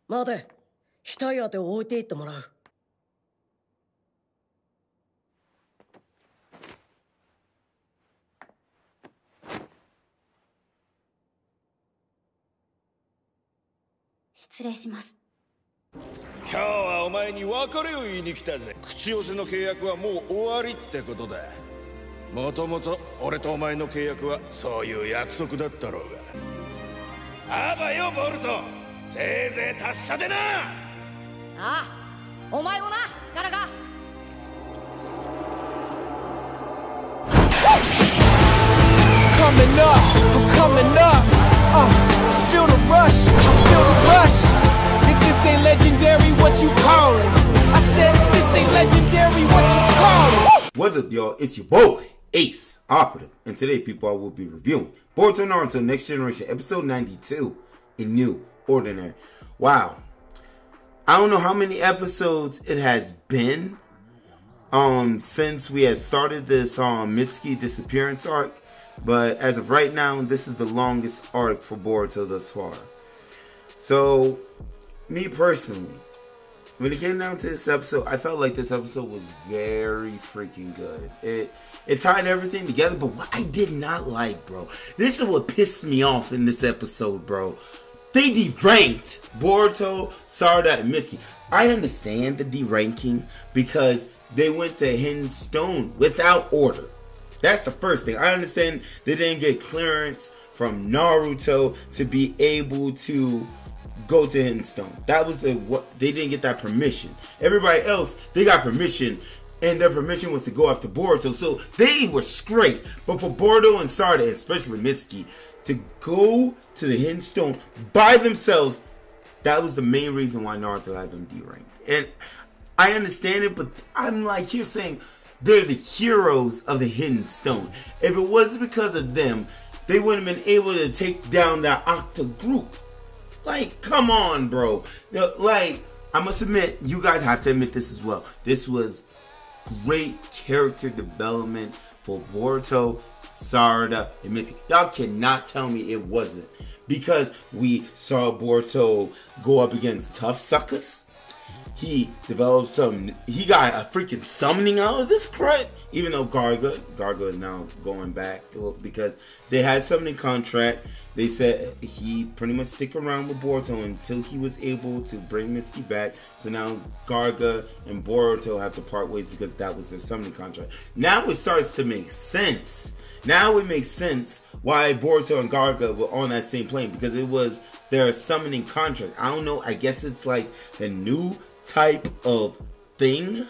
待て、額当てを置いていってもらう。失礼します。今日はお前に別れを言いに来たぜ。口寄せの契約はもう終わりってことだ。もともと俺とお前の契約はそういう約束だったろうが。あばよボルト、せいぜい達者でな。ああ、お前もな、ガラガ。Coming up, I'm coming up. Feel the rush, feel the rush. If this ain't legendary, what you call it? I said, if this ain't legendary, what you call it? What's up, y'all? It's your boy, Ace Operative. And today, people, I will be reviewing Boruto Naruto Next Generation, episode 92, in New Ordinary. Wow. I don't know how many episodes it has been since we had started this Mitsuki Disappearance Arc. But as of right now, this is the longest arc for Boruto thus far. So, me personally, when it came down to this episode, I felt like this episode was very freaking good. It tied everything together, but what I did not like, bro, this is what pissed me off in this episode, bro. They deranked Boruto, Sarada, and Mitsuki. I understand the deranking because they went to Hidden Stone without order. That's the first thing. I understand they didn't get clearance from Naruto to be able to go to Hidden Stone. That was what they didn't get that permission. Everybody else, they got permission, and their permission was to go after Boruto. So they were straight. But for Boruto and Sarada, especially Mitsuki, to go to the Hidden Stone by themselves, that was the main reason why Naruto had them deranked. And I understand it, but I'm like, you're saying they're the heroes of the Hidden Stone. If it wasn't because of them, they wouldn't have been able to take down that Octa group. Like, come on, bro. Like, I must admit, you guys have to admit this as well. This was great character development for Boruto, Sarada, and Mitsuki. Y'all cannot tell me it wasn't. Because we saw Boruto go up against tough suckers. He developed he got a freaking summoning out of this crud. Even though Garga is now going back because they had summoning contract. They said he pretty much stick around with Boruto until he was able to bring Mitsuki back. So now Garga and Boruto have to part ways because that was their summoning contract. Now it starts to make sense. Now it makes sense why Boruto and Garga were on that same plane, because it was their summoning contract. I don't know. I guess it's like the new type of thing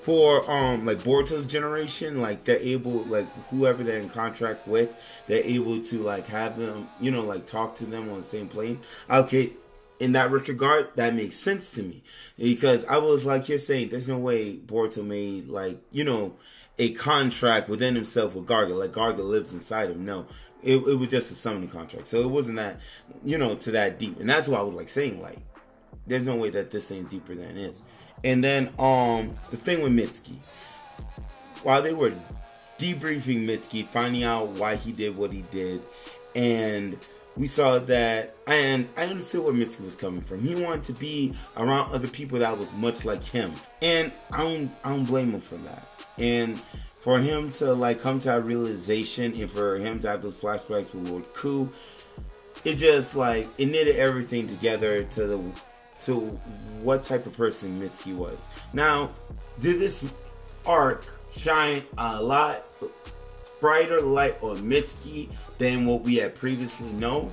for like Boruto's generation. Like they're able, like whoever they're in contract with, they're able to like have them, you know, like talk to them on the same plane. Okay, in that regard, that makes sense to me, because I was like, you're saying there's no way Boruto made, like, you know, a contract within himself with Garga, like Garga lives inside him. No, it was just a summoning contract, so it wasn't that, you know, to that deep. And that's why I was like saying, like, there's no way that this thing's deeper than it is. And then the thing with Mitsuki, while they were debriefing Mitsuki, finding out why he did what he did, and we saw that, and I understood where Mitsuki was coming from. He wanted to be around other people that was much like him, and I don't blame him for that. And for him to like come to that realization, and for him to have those flashbacks with Lord Ku, it just like it knitted everything together to what type of person Mitsuki was. Now, did this arc shine a lot brighter light on Mitsuki than what we had previously known?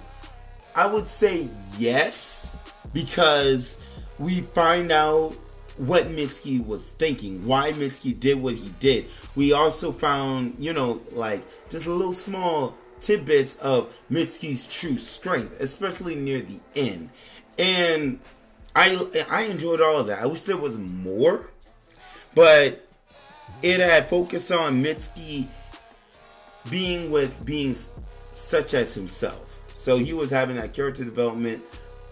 I would say yes, because we find out what Mitsuki was thinking, why Mitsuki did what he did. We also found, you know, like just a little small tidbits of Mitsuki's true strength, especially near the end. And I enjoyed all of that. I wish there was more, but it had focused on Mitsuki being with beings such as himself. So he was having that character development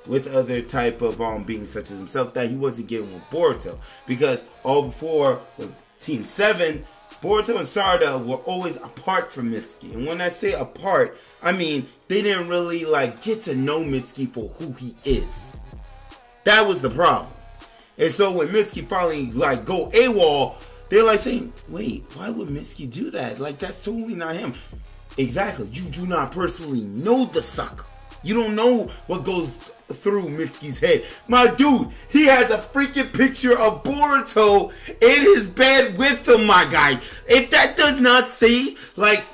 with other type of beings such as himself that he wasn't getting with Boruto. Because all before with Team 7, Boruto and Sarada were always apart from Mitsuki. And when I say apart, I mean they didn't really like get to know Mitsuki for who he is. That was the problem. And so when Mitsuki finally like go AWOL, they're like saying, wait, why would Mitsuki do that? Like, that's totally not him. Exactly. You do not personally know the sucker. You don't know what goes through Mitsuki's head. My dude, he has a freaking picture of Boruto in his bed with him, my guy. If that does not say, like,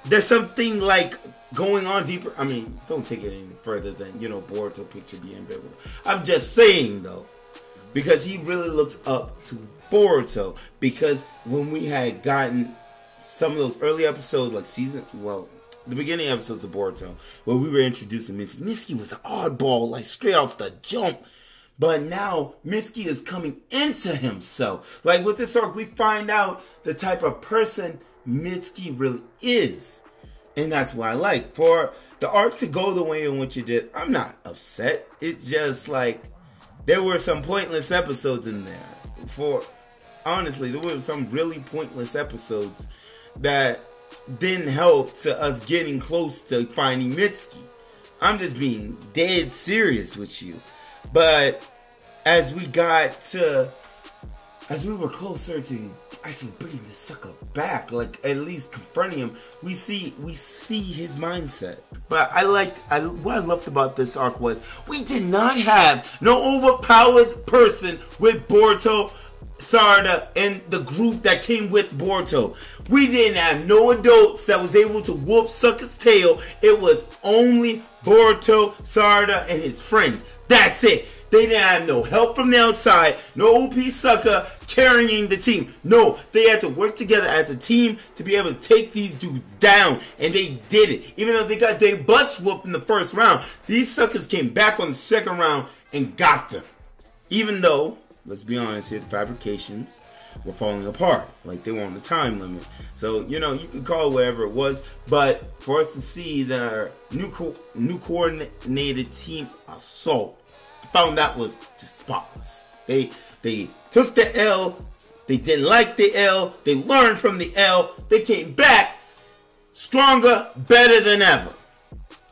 there's something, like, going on deeper. I mean, don't take it any further than, you know, Boruto picture being in bed with him. I'm just saying, though, because he really looks up to Boruto. Because when we had gotten some of those early episodes, like the beginning episodes of Boruto, where we were introducing Mitsuki. Mitsuki was an oddball, like straight off the jump. But now Mitsuki is coming into himself. Like with this arc, we find out the type of person Mitsuki really is. And that's what I like. For the arc to go the way in which it did, I'm not upset. It's just like there were some pointless episodes in there. Honestly, there were some really pointless episodes that didn't help to us getting close to finding Mitsuki. I'm just being dead serious with you. But as we were closer to actually bringing this sucker back, like at least confronting him, we see his mindset. But what I loved about this arc was we did not have no overpowered person with Boruto, Sarada, and the group that came with Boruto. We didn't have no adults that was able to whoop sucker's tail. It was only Boruto, Sarada, and his friends. That's it. They didn't have no help from the outside, no OP sucker carrying the team. No, they had to work together as a team to be able to take these dudes down, and they did it. Even though they got their butts whooped in the first round, these suckers came back on the second round and got them. Even though, let's be honest here, the fabrications were falling apart. Like, they were on the time limit. So, you know, you can call it whatever it was. But for us to see the new coordinated team assault, I found that was just spotless. They took the L. They didn't like the L. They learned from the L. They came back stronger, better than ever.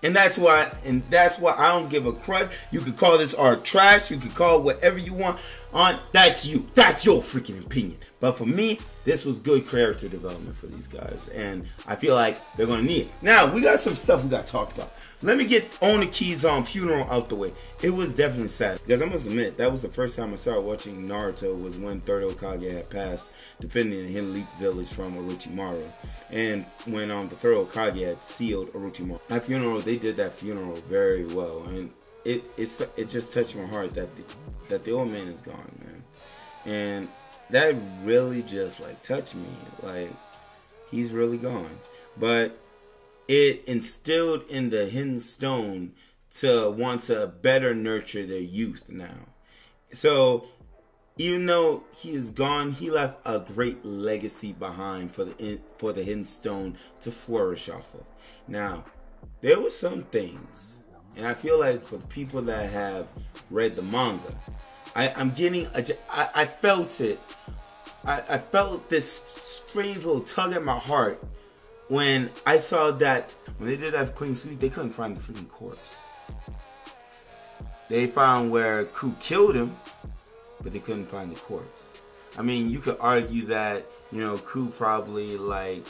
And that's why I don't give a crud. You could call this art trash. You could call it whatever you want. That's you. That's your freaking opinion. But for me, this was good character development for these guys. And I feel like they're going to need it. Now, we got some stuff we got to talk about. Let me get Oniki's funeral out the way. It was definitely sad. Because I must admit, that was the first time I started watching Naruto, was when Third Hokage had passed, defending the Hidden Leaf Village from Orochimaru. And when the Third Hokage had sealed Orochimaru. That funeral, they did that funeral very well. And it just touched my heart that the old man is gone, man. And that really just like touched me. Like, he's really gone. But it instilled in the Hidden Stone to want to better nurture their youth now. So even though he is gone, he left a great legacy behind for the Hidden Stone to flourish off of. Now, there were some things, and I feel like for the people that have read the manga, I felt it. I felt this strange little tug at my heart when I saw that when they did that clean sweep, they couldn't find the freaking corpse. They found where Ku killed him, but they couldn't find the corpse. I mean, you could argue that, you know, Ku probably, like,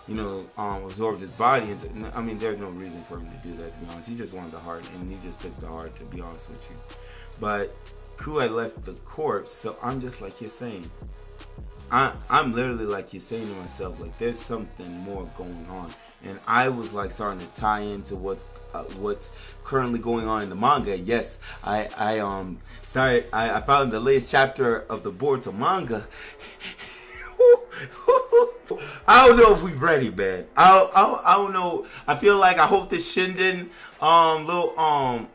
you know, absorbed his body into, I mean, there's no reason for him to do that, to be honest. He just wanted the heart, and he just took the heart, to be honest with you. But Ku had left the corpse, so I'm just like you're saying. I'm literally like you're saying to myself, like, there's something more going on. And I was like starting to tie into what's currently going on in the manga. Yes, I found the latest chapter of the Boruto manga. I don't know if we're ready, man. I don't know. I feel like I hope this Shinden little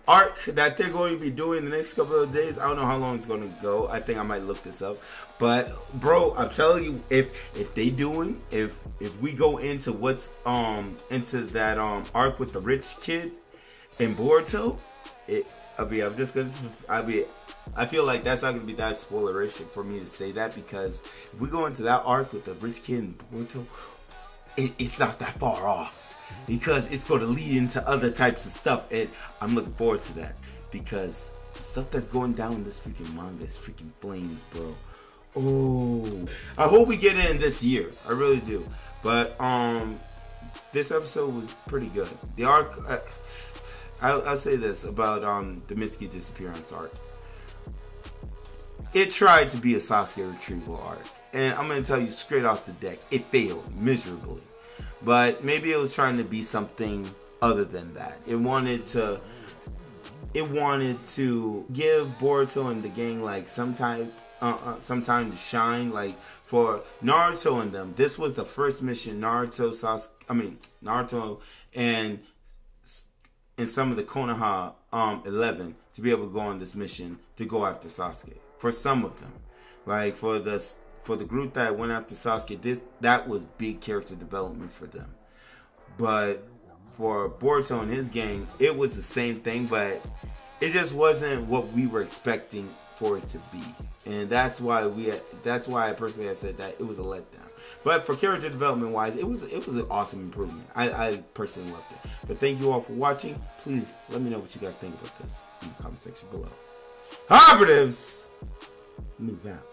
arc that they're going to be doing the next couple of days, I don't know how long it's going to go. I think I might look this up. But bro, I'm telling you, if we go into what's into that arc with the rich kid in Boruto, I feel like that's not going to be that spoilerish for me to say that, because if we go into that arc with the rich kid in Boruto, it's not that far off, because it's going to lead into other types of stuff, and I'm looking forward to that, because stuff that's going down in this freaking manga is freaking flames, bro. Oh, I hope we get it in this year. I really do. But this episode was pretty good. The arc, I'll say this about the Mitsuki Disappearance Arc. It tried to be a Sasuke retrieval arc, and I'm gonna tell you straight off the deck, it failed miserably. But maybe it was trying to be something other than that. It wanted to give Boruto and the gang like some time to shine. Like for Naruto and them, this was the first mission Naruto and some of the Konoha 11 to be able to go on this mission to go after Sasuke. For some of them, like for the group that went after Sasuke, that was big character development for them. But for Boruto and his gang, it was the same thing, but it just wasn't what we were expecting for it to be. And that's why I personally had said that it was a letdown. But for character development wise, it was an awesome improvement. I personally loved it. But thank you all for watching. Please let me know what you guys think about this in the comment section below. Operatives, move out.